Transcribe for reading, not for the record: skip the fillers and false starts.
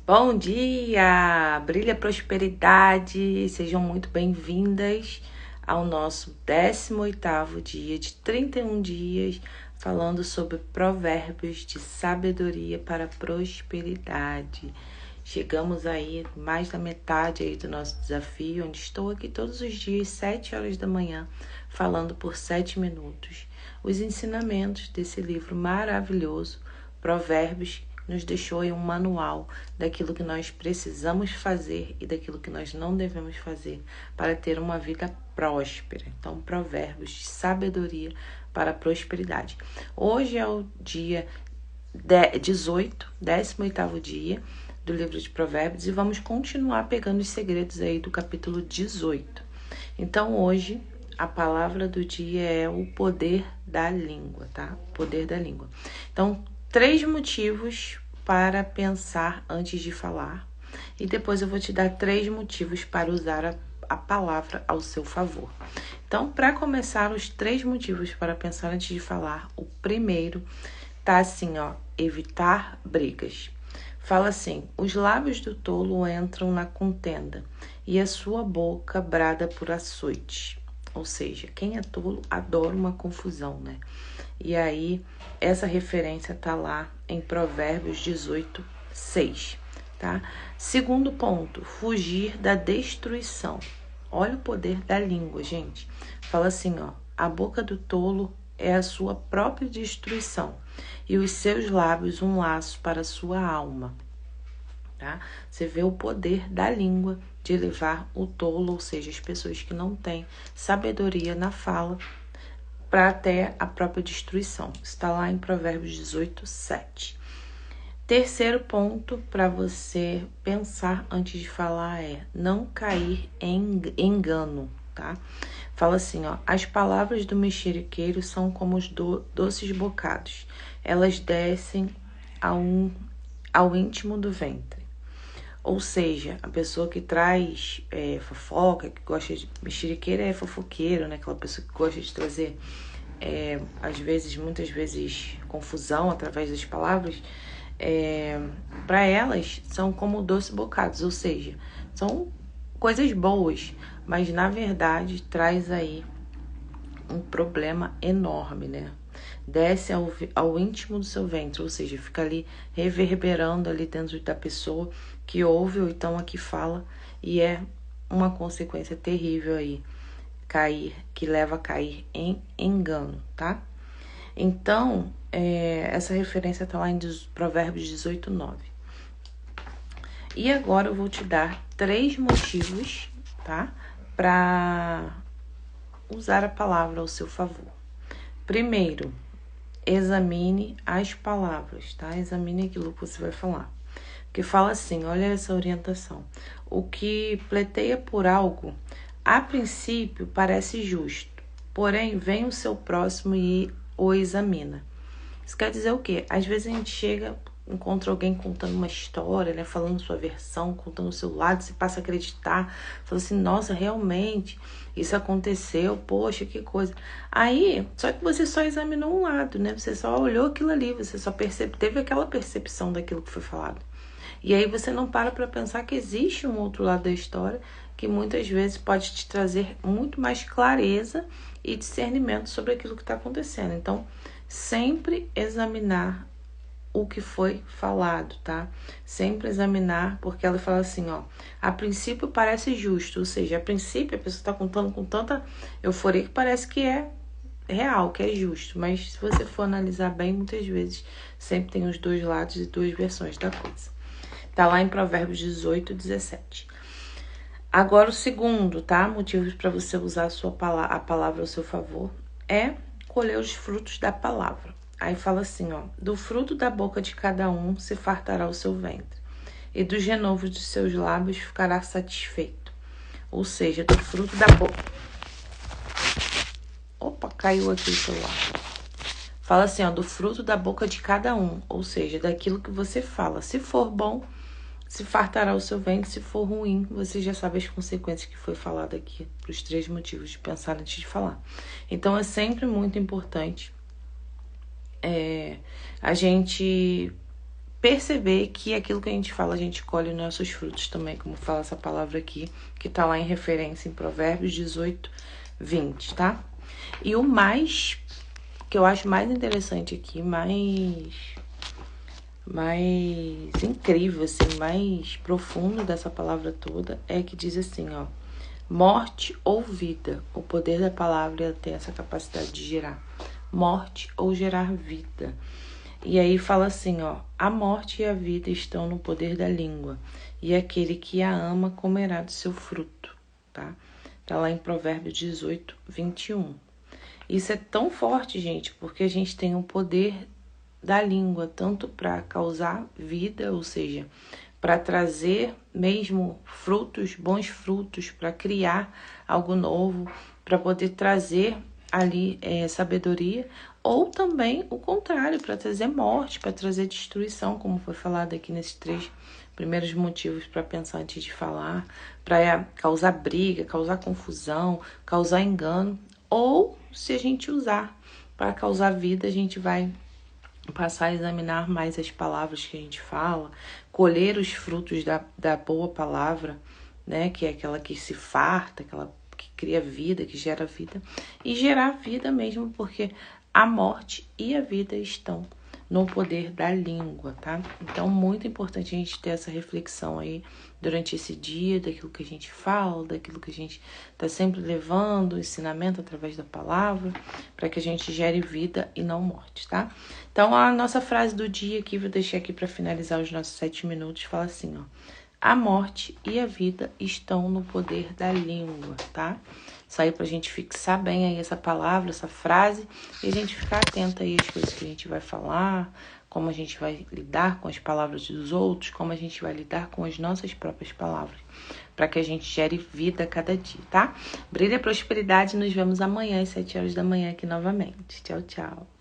Bom dia! Brilha prosperidade! Sejam muito bem-vindas ao nosso 18º dia de 31 dias, falando sobre provérbios de sabedoria para prosperidade. Chegamos aí mais da metade aí do nosso desafio, onde estou aqui todos os dias, 7 horas da manhã, falando por 7 minutos. Os ensinamentos desse livro maravilhoso, Provérbios, nos deixou aí um manual daquilo que nós precisamos fazer e daquilo que nós não devemos fazer para ter uma vida próspera. Então, provérbios de sabedoria para a prosperidade. Hoje é o dia 18º dia do livro de Provérbios e vamos continuar pegando os segredos aí do capítulo 18. Então, hoje a palavra do dia é o poder da língua, tá? O poder da língua. Então, 3 motivos para pensar antes de falar. E depois eu vou te dar 3 motivos para usar a palavra ao seu favor. Então, para começar, os 3 motivos para pensar antes de falar. O primeiro tá assim, ó, evitar brigas. Fala assim: os lábios do tolo entram na contenda e a sua boca brada por açoite. Ou seja, quem é tolo adora uma confusão, né? E aí, essa referência tá lá em Provérbios 18, 6, tá? Segundo ponto, fugir da destruição. Olha o poder da língua, gente. Fala assim, ó, a boca do tolo é a sua própria destruição e os seus lábios um laço para a sua alma, tá? Você vê o poder da língua de levar o tolo, ou seja, as pessoas que não têm sabedoria na fala, para até a própria destruição. Está lá em Provérbios 18, 7. Terceiro ponto para você pensar antes de falar é não cair em engano, tá? Fala assim, ó, as palavras do mexeriqueiro são como os doces bocados. Elas descem ao íntimo do ventre. Ou seja, a pessoa que traz fofoca, que gosta de... Mexeriqueiro é fofoqueiro, né? Aquela pessoa que gosta de trazer, às vezes, muitas vezes, confusão através das palavras. Para elas, são como doce bocados, ou seja, são coisas boas, mas na verdade traz aí um problema enorme, né? Desce ao íntimo do seu ventre, ou seja, fica ali reverberando ali dentro da pessoa que ouve ou então a que fala, e é uma consequência terrível aí, que leva a cair em engano, tá? Então, essa referência tá lá em Provérbios 18, 9. E agora eu vou te dar 3 motivos, tá? Para usar a palavra ao seu favor. Primeiro, examine as palavras, tá? Examine aquilo que você vai falar. Porque fala assim, olha essa orientação. O que pleiteia por algo, a princípio parece justo, porém vem o seu próximo e o examina. Isso quer dizer o quê? Às vezes a gente chega, encontra alguém contando uma história, né? Falando sua versão, contando o seu lado, você passa a acreditar. Fala assim, nossa, realmente, isso aconteceu, poxa, que coisa. Aí, só que você só examinou um lado, né? Você só olhou aquilo ali, você só teve aquela percepção daquilo que foi falado. E aí você não para pensar que existe um outro lado da história que muitas vezes pode te trazer muito mais clareza e discernimento sobre aquilo que está acontecendo. Então, sempre examinar o que foi falado, tá? Sempre examinar, porque ela fala assim, ó, a princípio parece justo, ou seja, a princípio a pessoa está contando com tanta euforia que parece que é real, que é justo, mas se você for analisar bem, muitas vezes sempre tem os 2 lados e 2 versões da coisa. Tá lá em Provérbios 18, 17. Agora o segundo, tá? Motivos para você usar a palavra ao seu favor é colher os frutos da palavra. Aí fala assim, ó, do fruto da boca de cada um se fartará o seu ventre, e dos renovos dos seus lábios ficará satisfeito. Ou seja, do fruto da boca... Opa, caiu aqui o celular. Fala assim, ó, do fruto da boca de cada um, ou seja, daquilo que você fala. Se for bom, se fartará o seu ventre, se for ruim, você já sabe as consequências que foi falado aqui, para os 3 motivos de pensar antes de falar. Então, é sempre muito importante a gente perceber que aquilo que a gente fala, a gente colhe nossos frutos também, como fala essa palavra aqui, que tá lá em referência em Provérbios 18, 20, tá? E o mais, que eu acho mais interessante aqui, mais incrível, assim, mais profundo dessa palavra toda, é que diz assim, ó, morte ou vida. O poder da palavra tem essa capacidade de gerar morte ou gerar vida. E aí fala assim, ó, a morte e a vida estão no poder da língua, e aquele que a ama comerá do seu fruto, tá? Tá lá em Provérbios 18, 21. Isso é tão forte, gente, porque a gente tem o poder da língua, tanto para causar vida, ou seja, para trazer mesmo frutos, bons frutos, para criar algo novo, para poder trazer ali sabedoria, ou também o contrário, para trazer morte, para trazer destruição, como foi falado aqui nesses 3 primeiros motivos para pensar antes de falar, para causar briga, causar confusão, causar engano, ou se a gente usar para causar vida, a gente vai passar a examinar mais as palavras que a gente fala, colher os frutos da boa palavra, né? Que é aquela que se farta, aquela que cria vida, que gera vida, e gerar vida mesmo, porque a morte e a vida estão no poder da língua, tá? Então, muito importante a gente ter essa reflexão aí durante esse dia, daquilo que a gente fala, daquilo que a gente tá sempre levando, ensinamento através da palavra, para que a gente gere vida e não morte, tá? Então, a nossa frase do dia aqui, vou deixar aqui para finalizar os nossos 7 minutos, fala assim, ó. A morte e a vida estão no poder da língua, tá? Isso aí pra gente fixar bem aí essa palavra, essa frase, e a gente ficar atento aí às coisas que a gente vai falar, como a gente vai lidar com as palavras dos outros, como a gente vai lidar com as nossas próprias palavras, para que a gente gere vida a cada dia, tá? Brilha a prosperidade, nos vemos amanhã às 7 horas da manhã aqui novamente. Tchau, tchau.